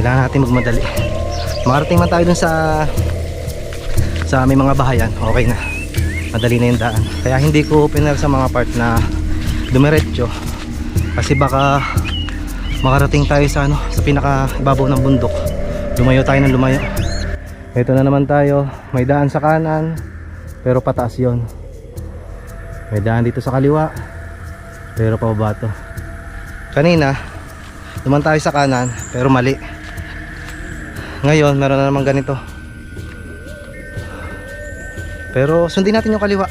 Kailangan natin magmadali. Makarating man tayo dun sa aming mga bahayan, okay na. Madali na yung daan. Kaya hindi ko pinar sa mga part na dumiretso, kasi baka makarating tayo sa sa pinaka ibabaw ng bundok. Lumayo tayo ng lumayo. Ito na naman tayo. May daan sa kanan, pero pataas yon. May daan dito sa kaliwa, pero pababa to. Kanina duman tayo sa kanan, pero mali. Ngayon meron na naman ganito, pero sundin natin yung kaliwa.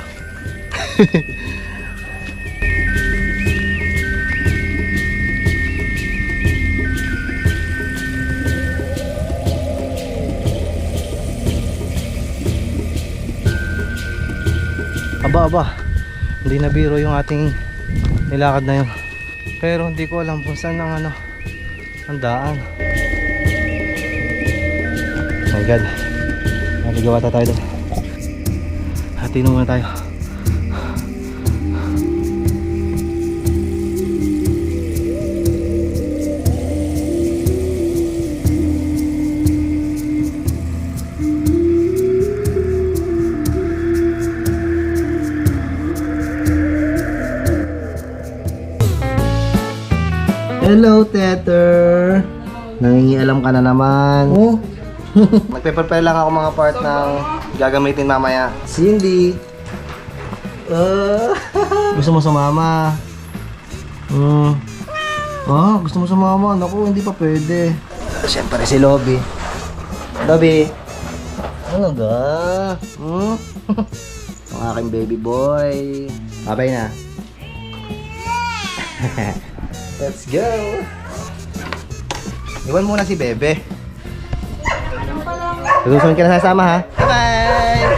Aba, hindi na biro yung ating nilakad na yun. Pero hindi ko alam kung saan ang ang daan. Oh my god, naligaw ata tayo doon. Hatiin muna tayo. Hello, Tether. Nangingialam ka na naman. Oh. Nagpe-prepare lang ako mga part ng gagamitin mamaya. Cindy. Gusto mo sumama? Gusto mo sumama? Naku, hindi pa pwede. Siyempre si Lobby. Lobby. Ano ga? Ang aking baby boy. Babay na. Let's go! Iwan muna si Bebe. Susunod ka na sasama, ha? Bye-bye!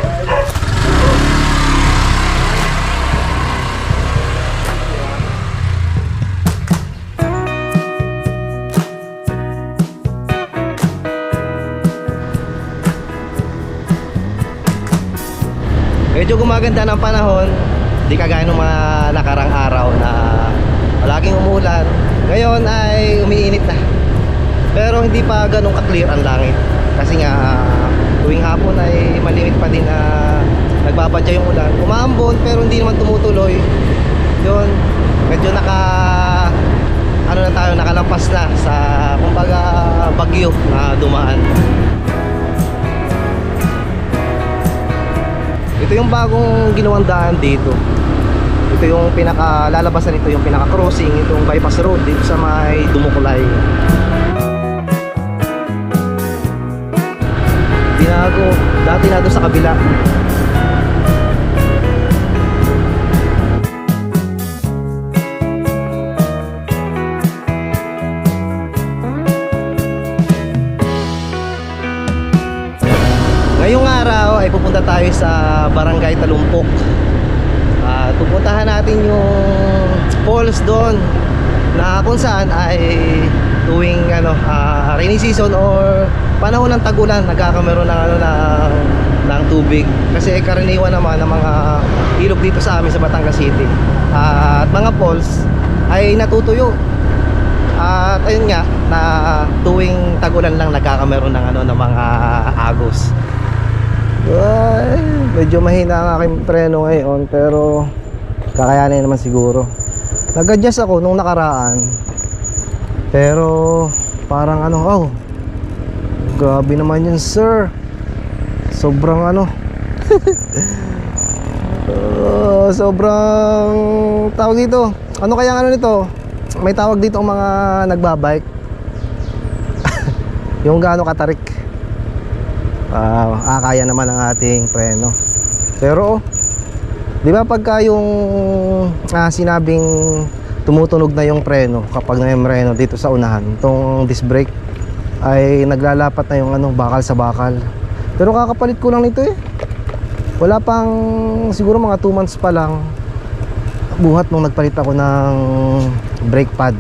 Medyo gumaganda ng panahon. Di kagaya ng mga nakarang araw na laging umulan. Ngayon ay umiinit na. Pero hindi pa ganun ka-clear ang langit. Kasi nga tuwing hapon ay malimit pa din na nagbabadya yung ulan. Umaambon pero hindi naman tumutuloy. Yun, medyo nakalampas na sa kumbaga bagyo na dumaan. Ito yung bagong ginawang daan dito. Ito yung lalabasan nito, yung pinaka-crossing, itong bypass road dito sa may Dumukulay. Binago, dati na doon sa kabila. Ngayong araw ay pupunta tayo sa Barangay Talumpok. Pupuntahan natin yung falls doon na kung saan ay tuwing rainy season or panahon ng tag-ulan nagkakameron ng tubig, kasi karaniwan naman ng mga ilog dito sa amin sa Batangas City at mga falls ay natutuyo. At ayun nga, na tuwing tag-ulan lang nagkakameron ng mga agos. Ay, medyo mahina ang aking preno ngayon, pero kakayanin naman siguro. Nag-adjust ako nung nakaraan, pero parang grabe naman yun, sir. Sobrang sobrang tawag dito. Ano kaya nito? May tawag dito ang mga nagbabike. Yung gaano katarik. Kaya naman ang ating preno. Pero di ba pagka yung sinabing tumutunog na yung preno, kapag na yung preno dito sa unahan, itong disc brake ay naglalapat na yung bakal sa bakal. Pero kakapalit ko lang nito wala pang siguro mga 2 months pa lang buhat nung nagpalit ako ng brake pad.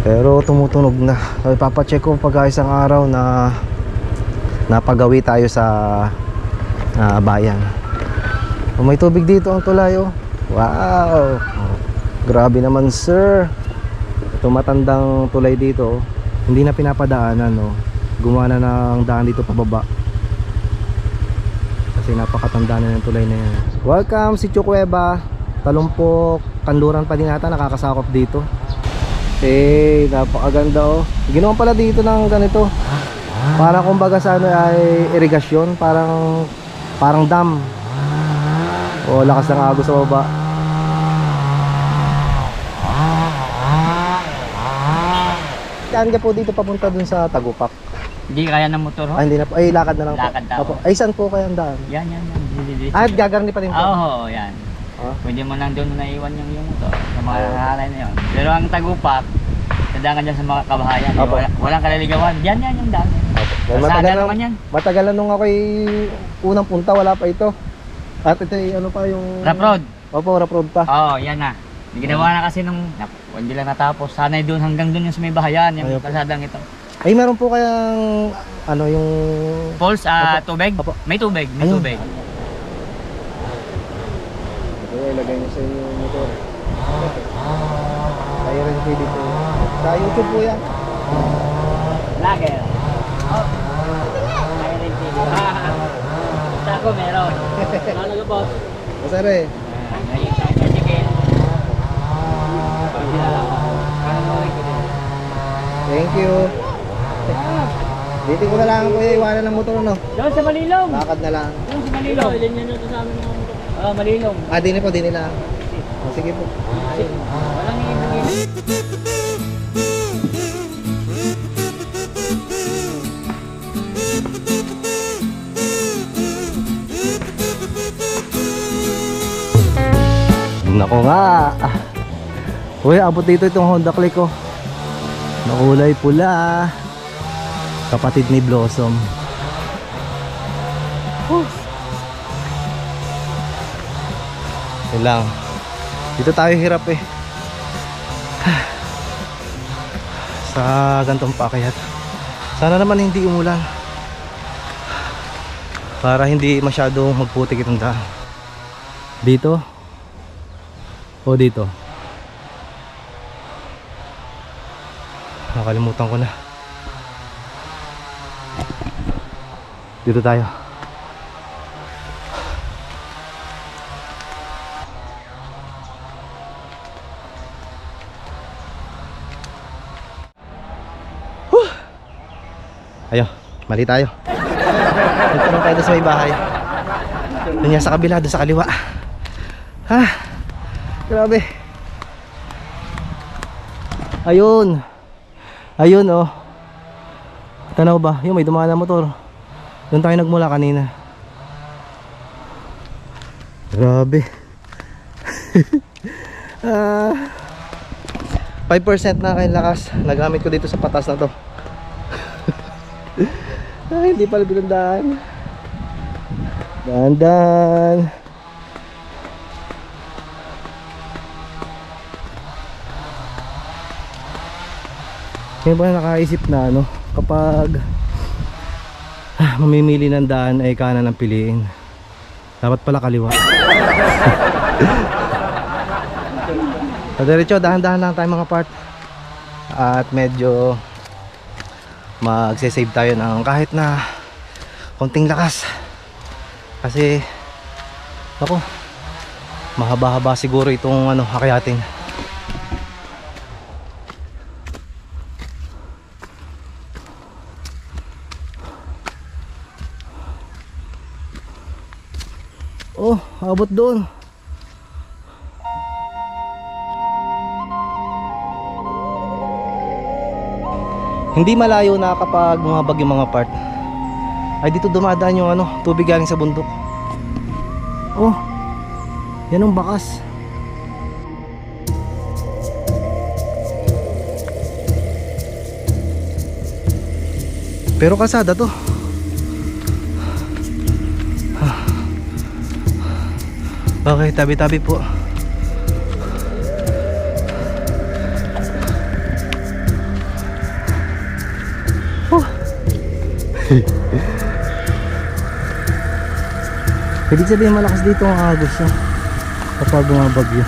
Pero tumutunog na. So, ipapacheck ko pag isang araw na napagawi tayo sa bayan. May tubig dito ang tulay. Wow, grabe naman, sir. Ito matandang tulay dito, hindi na pinapadaanan, no. Gumawa na ng daan dito pababa. Kasi napakatanda na ng tulay na yan. Welcome Sitio Cueva, Talumpok, Kanluran pa din ata nakakasakop dito. Eh, napakaganda oh. Ginawa pala dito ng ganito. Parang kumbaga sa ano ay irigasyon, parang dam. O lakas ng agos sa baba. Saan ka po dito papunta dun sa Tagupak? Hindi kaya ng motor ho? Ay, hindi na po. Ay, lakad na lang Lakad po. daw. Opo. Ay, saan po kaya ang daan? Yan. Ah, gagarni pa rin po. Oo, yan. Ah? Pwede mo lang doon naiwan yung motor. Sa mga hahalay na yun. Pero ang Tagupak, nadaan ka dyan sa mga kabahayan. Opo. Walang kaliligawan. Yan yung daan. Opo. Pasada naman yan. Matagal na nung ako'y unang punta, wala pa ito. At ito ay ano pa yung... Rough road. Opo, rough road pa. Oo, yan na. Ginawa na kasi nung hindi lang natapos. Sana'y doon hanggang doon yung sa may bahayan, yung Ayun po. kalsadang ito. Ay, meron po kayang ano yung... Falls, Opo. tubig? Opo. May tubig, Ayun. tubig. Ito, ilagay niyo sa inyong motor. Tayo rin po dito. Sa YouTube po yan. Lager. Oh. Kaya rin TV. Sa ako meron. Ano ka boss? Masari. Ngayon tayo chicken. Thank you. Dito ko na lang po iwanan ng motor, no? Doon sa Malilong. Lakad na lang. Doon sa Malilong. Ilan nyo doon sa amin ng Malilong. Ah, din po, din nila. Oh, sige po. Walang ibig. Nako nga. Uy, abot dito itong Honda Click ko. Nakulay pula. Kapatid ni Blossom. Yun lang. Dito tayo hirap eh. Sa gantong pakyat. Sana naman hindi umulan. Para hindi masyadong magputik itong daan. Dito. O dito. Nakalimutan ko na. Dito tayo. Ayo, mali tayo. Dito lang tayo sa may bahay. Doon yan sa kabila, doon sa kaliwa. Ha? Grabe. Ayun. Ayun oh. Tanaw ba? Yung may dumaan na motor. Doon tayo nagmula kanina. Grabe. 5% na kayo lakas. Nagamit ko dito sa patas na to. Ay, hindi pala binandaan. Dandan. Ngayon ba nakaisip na ano, kapag mamimili ng daan ay kanan ang piliin. Dapat pala kaliwa. So, diretso, dahan-dahan lang tayo mga part. At medyo magse-save tayo ng kahit na konting lakas. Kasi ako, mahaba-haba siguro itong ano, hakayatin. Oh, abot doon. Hindi malayo na kapag bumabag yung mga part. Ay dito dumadaan yung ano, tubig galing sa bundok. Oh, yan ang bakas. Pero kalsada to. Okay, tabi-tabi po. Ibig sabihin malakas dito ang agos kapag bumabagyo.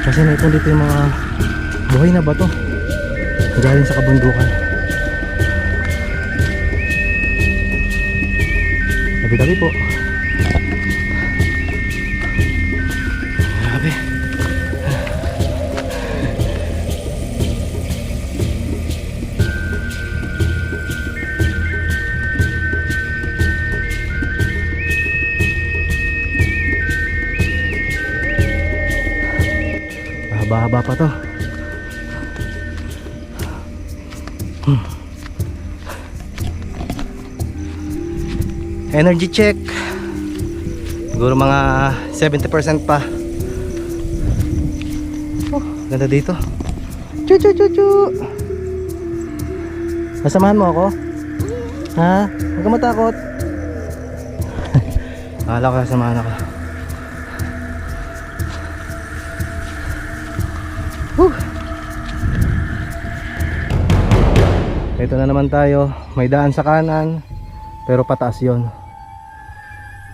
Kasi naipon dito yung mga Buhay na ba to? Galing sa kabundukan. Tabi-tabi po. Grabe. Haba-haba pa to. Energy check. Siguro mga 70% pa. Oh, ganda dito. Chu chu chu chu. Nasamahan mo ako? Ha? Huwag ka matakot. Akala ko sasamahan ako. Ito na naman tayo. May daan sa kanan, pero pataas yon.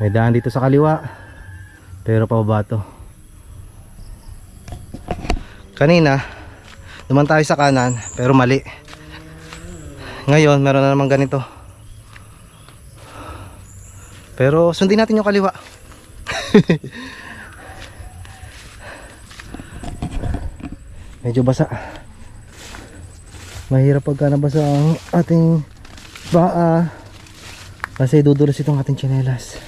May daan dito sa kaliwa, pero pababa to. Kanina naman tayo sa kanan, pero mali. Ngayon meron na naman ganito, pero sundin natin yung kaliwa. Medyo basa. Mahirap pagka nabasa ang ating paa kasi dudulas itong ating tsinelas.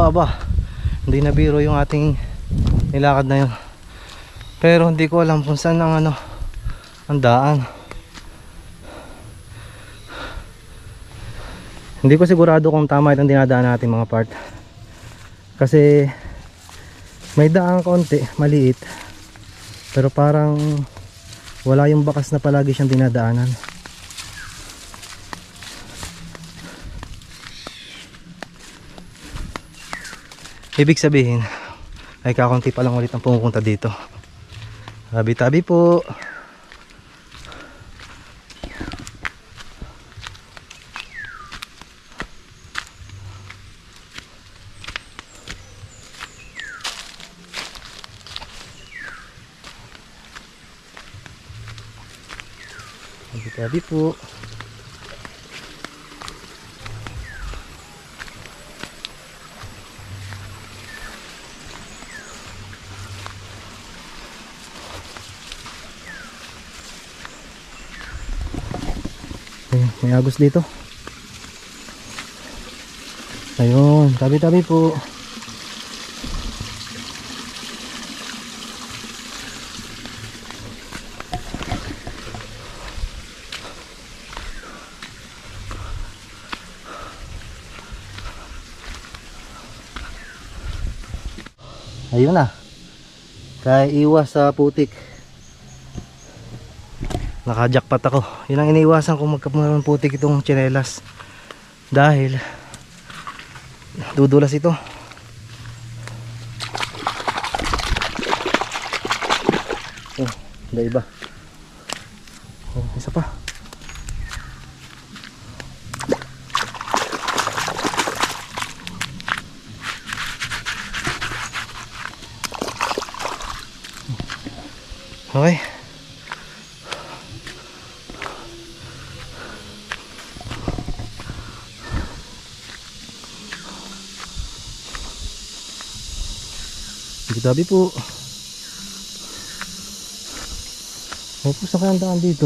Aba, hindi na biro yung ating nilakad na yun. Pero hindi ko alam kung saan ang ang daan. Hindi ko sigurado kung tama itong dinadaan natin mga part. Kasi may daan konti, maliit. Pero parang wala yung bakas na palagi siyang dinadaanan. Ibig sabihin ay kakunti pa lang ulit ang pumupunta dito. Tabi-tabi po. Tabi-tabi po. May agos dito. Ayun, tabi-tabi po. Ayun na. Kaya iwas sa putik. Nakajakpat ako. Yun ang iniiwasan kung magkaroon putik itong tsinelas. Dahil dudulas ito. Oh, hindi iba. Oh, isa pa. Okay. Tabi po. Opo, sa kandaan dito.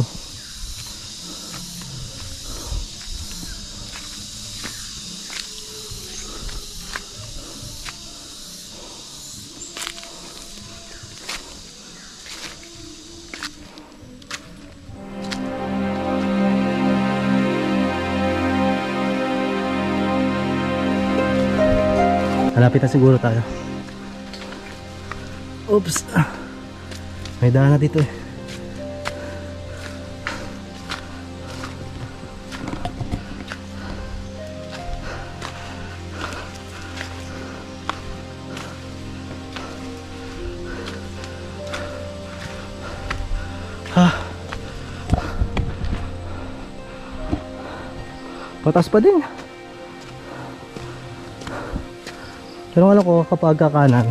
Malapit na siguro tayo. Oops. May daan na dito eh. Patas pa din. Pero alam ko kapag kakanan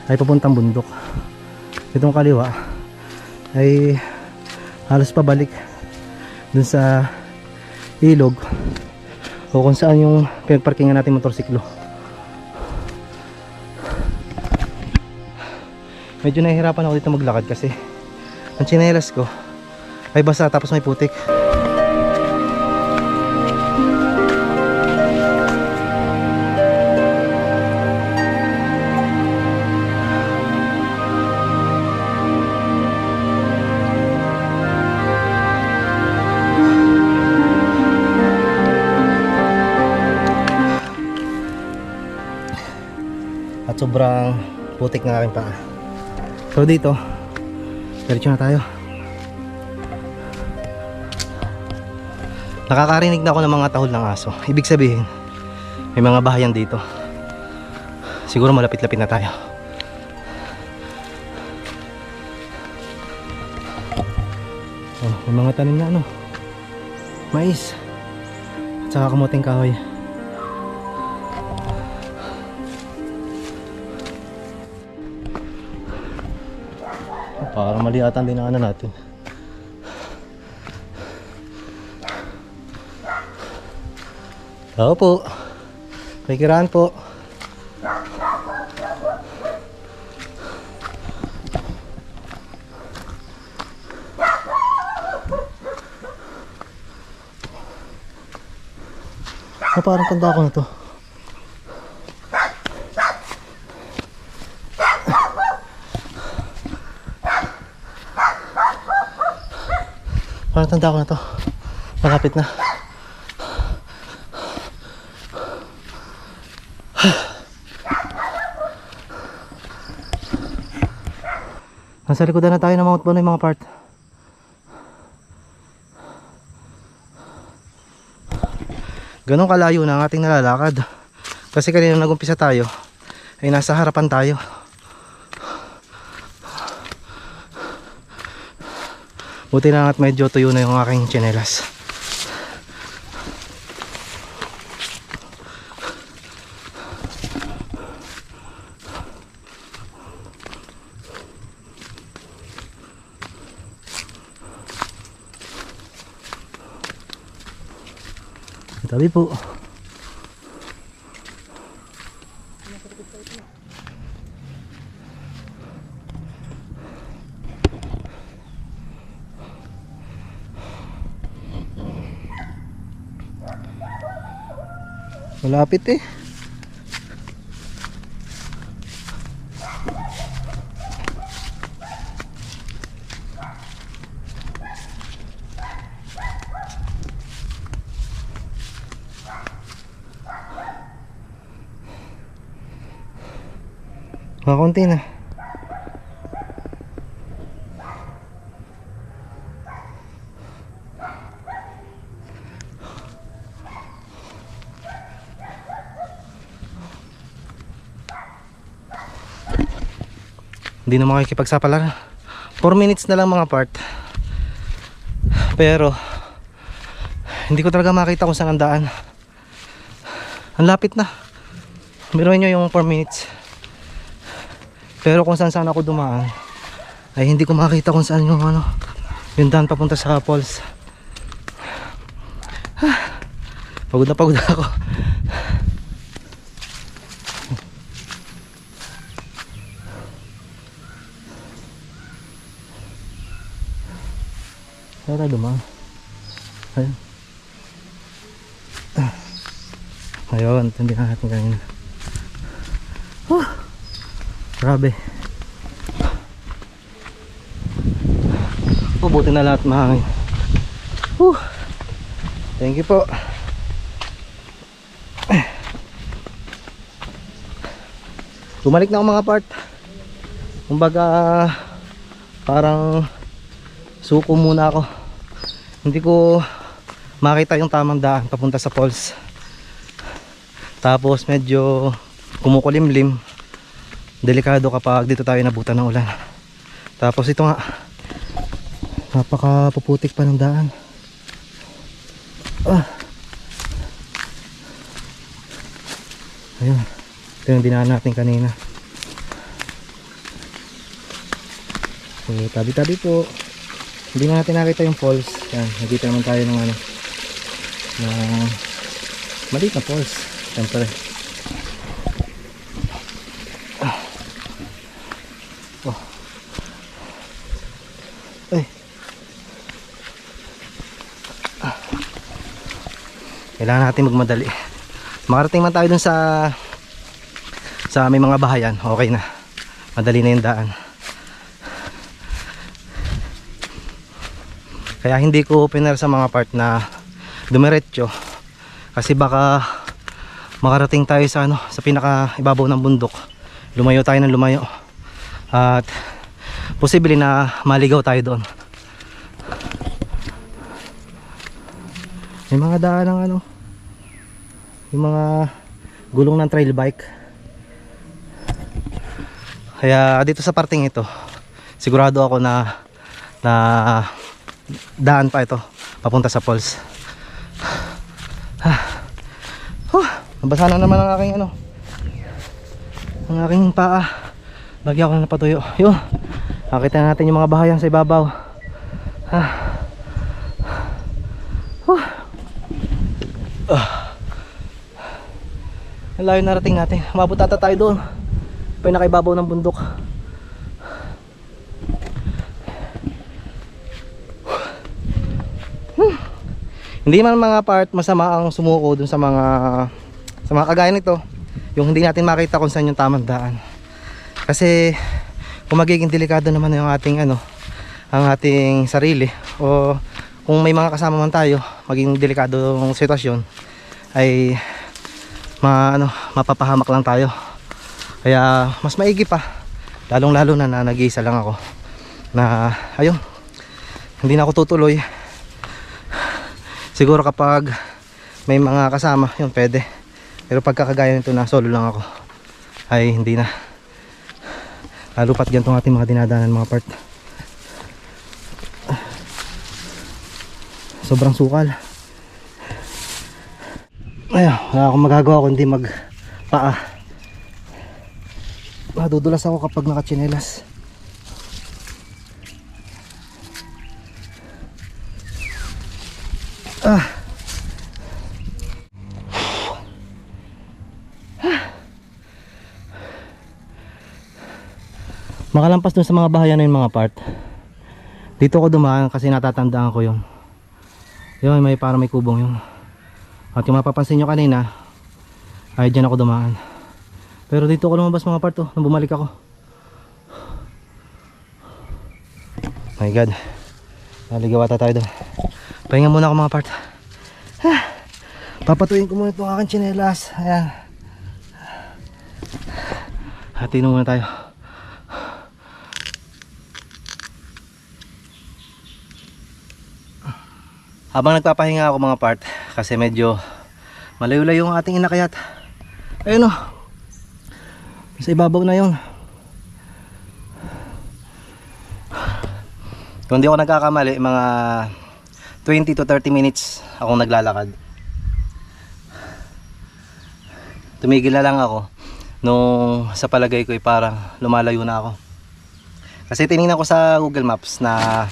ay papuntang bundok. Itong kaliwa ay halos pabalik dun sa ilog o kung saan yung pinagparkingan natin motorsiklo. Medyo nahihirapan ako dito maglakad kasi ang tsinelas ko ay basa tapos may putik. At sobrang putik na aking paa. So dito, diretso na tayo. Nakakarinig na ako ng mga tahol ng aso. Ibig sabihin, may mga bahayan dito. Siguro malapit-lapit na tayo. Oh, may mga tanim na ano, mais at saka kamuting kahoy. Parang mali ata ang dinaanan natin. Oo po. Pakikiraan po. Parang tanda ko na to. Parang tanda ko na to. Malapit na. Nasa likodan na tayo ng Mount Bonoy mga part. Ganun kalayo na ang ating nalalakad. Kasi kanina nag-umpisa tayo ay nasa harapan tayo. Buti na at medyo tuyo na yung aking tsinelas. Tabi po. Malapit eh. Mga konti na. Hindi na makikipagsapalaran. 4 minutes na lang mga part. Pero hindi ko talaga makita kung saan ang daan. Ang lapit na. Biruin nyo yung 4 minutes. Pero kung saan saan ako dumaan ay hindi ko makita kung saan yung ano, yung daan papunta sa falls. Pagod na pagod ako. Saan tayo dumaan? Ayun. Ayun, hindi na natin kanina. Grabe. Buti na lahat mahangin. Thank you po. Bumalik na ako mga part. Kumbaga parang suko muna ako. Hindi ko makita yung tamang daan papunta sa falls. Tapos medyo kumukulimlim. Delikado kapag dito tayo nabutan ng ulan. Tapos ito nga, napakapuputik pa ng daan. Ayun. Ito yung dinaan natin kanina. So, tabi-tabi po. Hindi na natin nakita yung falls. Yan, nakita naman tayo ng ano, ng maliit na falls. Siyempre. Oh. Ay. Kailangan natin magmadali. Makarating man tayo dun sa may mga bahayan, okay na. Madali na yung daan. Kaya hindi ko opener sa mga part na dumiretso, kasi baka makarating tayo sa ano, sa pinaka ibabaw ng bundok. Lumayo tayo ng lumayo. At posible na maligaw tayo doon. May mga daan ng ano, yung mga gulong ng trail bike. Kaya dito sa parting ito, sigurado ako na daan pa ito papunta sa falls. Nabasa na naman ang aking ano, ang aking paa. Lagi ako na napatuyo. Yun, nakita natin yung mga bahayan sa ibabaw. Ang layo narating natin. Umabot ata tayo doon, pinakaibabaw ng bundok. Hindi man mga part masama ang sumuko dun sa mga kagaya nito, yung hindi natin makita kung saan yung tamang daan. Kasi kung magiging delikado naman yung ating ano, ang ating sarili, o kung may mga kasama man tayo, maging delikado yung sitwasyon, ay mapapahamak lang tayo. Kaya mas maigi pa, lalong lalo na nag-iisa lang ako, na ayun, hindi na ako tutuloy. Siguro kapag may mga kasama, yun pwede. Pero pagkakagaya nito na solo lang ako, ay hindi na. Lalo pat ganito ang ating mga dinadanan, mga part. Sobrang sukal. Ayun, wala akong magagawa kundi magpaa. Madudulas ako kapag nakatsinelas. Makalampas dun sa mga bahayan na yung mga part. Dito ako dumaan kasi natatandaan ko yun. Yun, parang may kubong yun. At yung mapapansin nyo kanina, ay dyan ako dumaan. Pero dito ako lumabas mga part, nung bumalik ako. My God, naligaw ata tayo doon. Pahinga muna ako mga part. Papatuyin ko muna itong aking tsinelas. Ayan. Hatiin muna tayo. Habang nagpapahinga ako mga part, kasi medyo malayo-layo yung ating inakayat. Ayun o, sa ibabaw na yun. Kung di ako nagkakamali, mga 20 to 30 minutes akong naglalakad. Tumigil na lang ako nung sa palagay ko parang lumalayo na ako. Kasi tinignan ko sa Google Maps na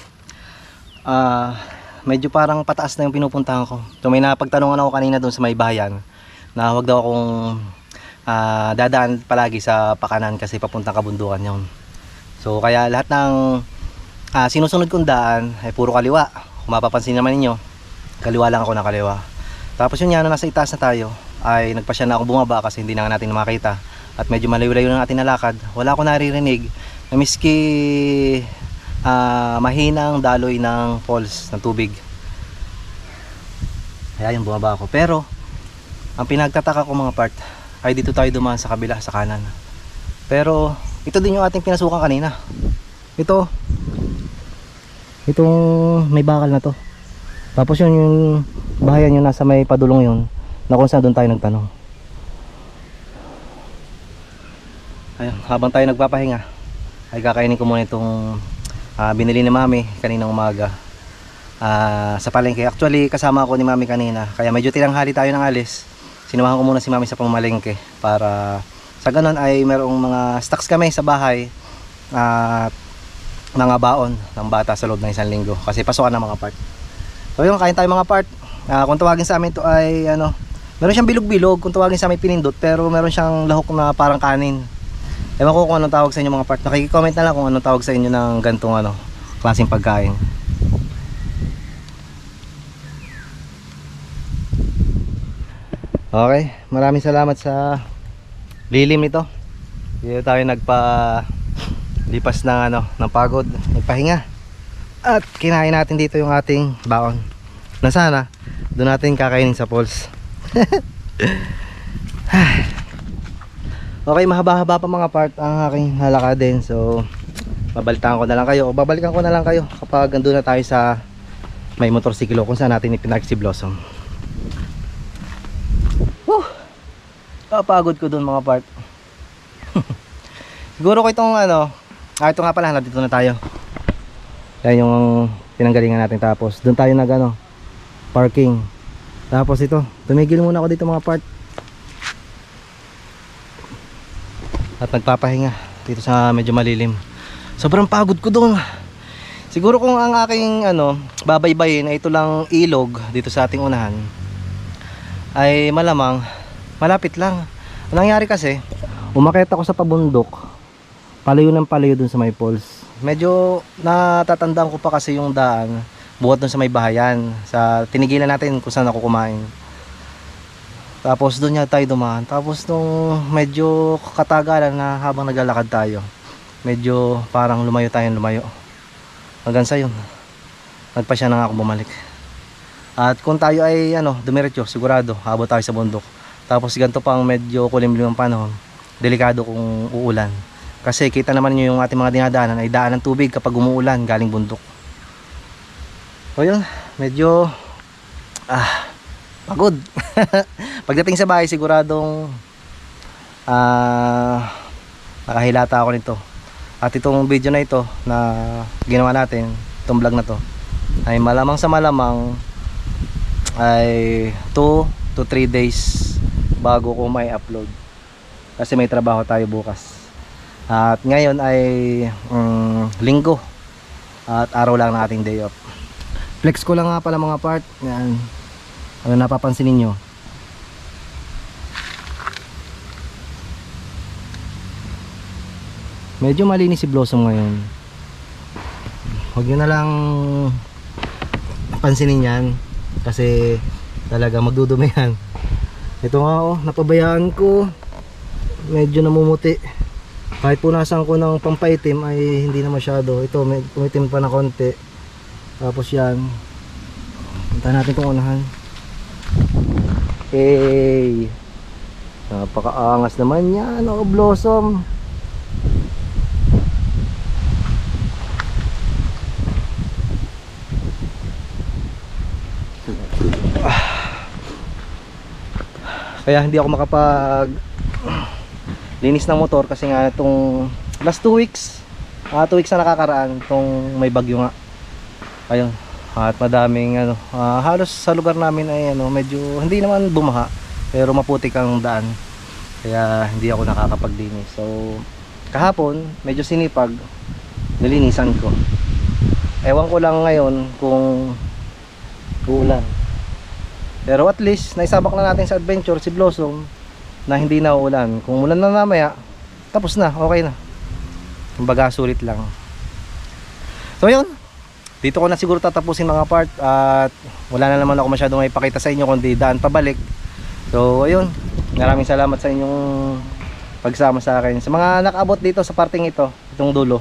medyo parang pataas na yung pinupuntahan ko. So may napagtanungan ako kanina doon sa may bahayan na huwag daw akong dadaan palagi sa pakanan kasi papuntang kabundukan yun. So kaya lahat ng sinusunod kong daan ay puro kaliwa. Kung mapapansin naman ninyo, kaliwa lang ako na kaliwa. Tapos yun nga, nasa itaas na tayo, ay nagpasya na ako bumaba kasi hindi na natin makita. At medyo malayo-layo na natin nalakad. Wala akong naririnig na miski mahinang daloy ng falls ng tubig. Kaya yun, bumaba ako. Pero ang pinagtataka ko mga part ay dito tayo dumaan sa kabila, sa kanan. Pero ito din yung ating pinasukan kanina. Itong may bakal na to. Tapos yun yung bahayan yung nasa may padulong yun, na kung saan doon tayo nagtanong. Ayun, habang tayo nagpapahinga ay kakainin ko muna itong binili ni mami kaninang umaga sa palengke. Actually kasama ako ni mami kanina, kaya medyo tinanghali tayo ng alis. Sinumahan ko muna si mami sa pamalengke para sa ganun ay merong mga stocks kami sa bahay at mga baon ng bata sa loob ng isang linggo kasi pasukan ng mga part. So yun, kain tayo mga part. Kung tawagin sa amin to ay ano, meron siyang bilog-bilog, kung tawagin sa amin pinindot, pero meron siyang lahok na parang kanin. Ewan ko kung anong tawag sa inyo mga part. Nakikicomment na lang kung anong tawag sa inyo ng gantong ano, klaseng pagkain. Okay, maraming salamat sa lilim nito. Dito tayo lipas ng ano, ng pagod, nagpahinga. At kinain natin dito yung ating baon. Na sana doon natin kakainin sa falls. Okay, mahaba-haba pa mga part ang aking halakad din. So, babalikan ko na lang kayo o babalikan ko na lang kayo kapag andun na tayo sa may motorsiklo kung saan natin ipinark si Blossom. Kapagod ko dun mga part. Siguro ko itong ano, ito nga pala, dito na tayo. Yan yung pinanggalingan natin, tapos dun tayo nag ano, parking. Tapos ito, tumigil muna ako dito mga part. At nagpapahinga dito sa medyo malilim. Sobrang pagod ko dun. Siguro kung ang aking ano, babaybayin ay ito lang ilog dito sa ating unahan, ay malamang malapit lang. Ang nangyari kasi, umakyat ako sa pabundok, palayo ng palayo dun sa may falls. Medyo natatandaan ko pa kasi yung daan buhat dun sa may bahayan, sa tinigilan natin kung saan ako kumain. Tapos dun niya tayo dumaan. Tapos nung medyo katagalan na habang naglalakad tayo, medyo parang lumayo hanggang sa yun, nagpa siya na nga ako bumalik. At kung tayo ay ano, dumiretso, sigurado habang tayo sa bundok. Tapos ganito pang medyo kulimlim ang panahon, delikado kung uulan. Kasi kita naman nyo yung ating mga dinadaanan ay daan ng tubig kapag umuulan galing bundok. So yun, medyo pagod. Pagdating sa bahay siguradong nakahilata ako nito. At itong video na ito na ginawa natin, itong vlog na to, ay malamang sa malamang ay 2 to 3 days bago ko may upload kasi may trabaho tayo bukas. At ngayon ay linggo at araw lang ng ating day off. Flex ko lang nga pala mga part. Yan, ano napapansin ninyo, medyo malinis si Blossom ngayon. Huwag nyo na lang pansinin yan kasi talaga magdudumi yan. Ito nga oh, napabayaan ko, medyo namumuti. Kahit punasan ko ng pampaitim ay hindi na masyado. Ito may tumitim pa na konti. Tapos yan, punta natin itong unahan. Hey, napakaangas naman yan oh, Blossom. Kaya hindi ako makapag linis ng motor kasi nga itong last 2 weeks 2 weeks na nakakaraan itong may bagyo nga. Ayun, at madaming ano, halos sa lugar namin ay ano, medyo hindi naman bumaha pero maputik ang daan, kaya hindi ako nakakapaglinis. So kahapon medyo sinipag, nilinisan ko. Ewan ko lang ngayon kung uulan, pero at least naisabak na natin sa adventure si Blossom na hindi na uulan. Kung ulan na mamaya, tapos na, okay na. Kumbaga sulit lang. So yun, dito ko na siguro tatapusin mga part. At wala na naman ako masyadong ipakita sa inyo kundi daan pabalik. So ayun, maraming salamat sa inyong pagsama sa akin. Sa mga nakaabot dito sa parting ito, itong dulo,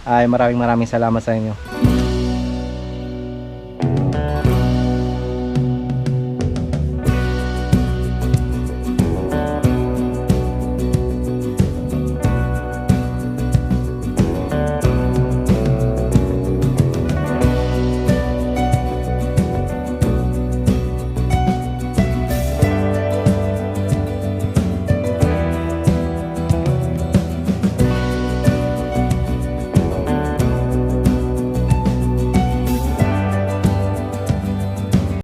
ay maraming salamat sa inyo.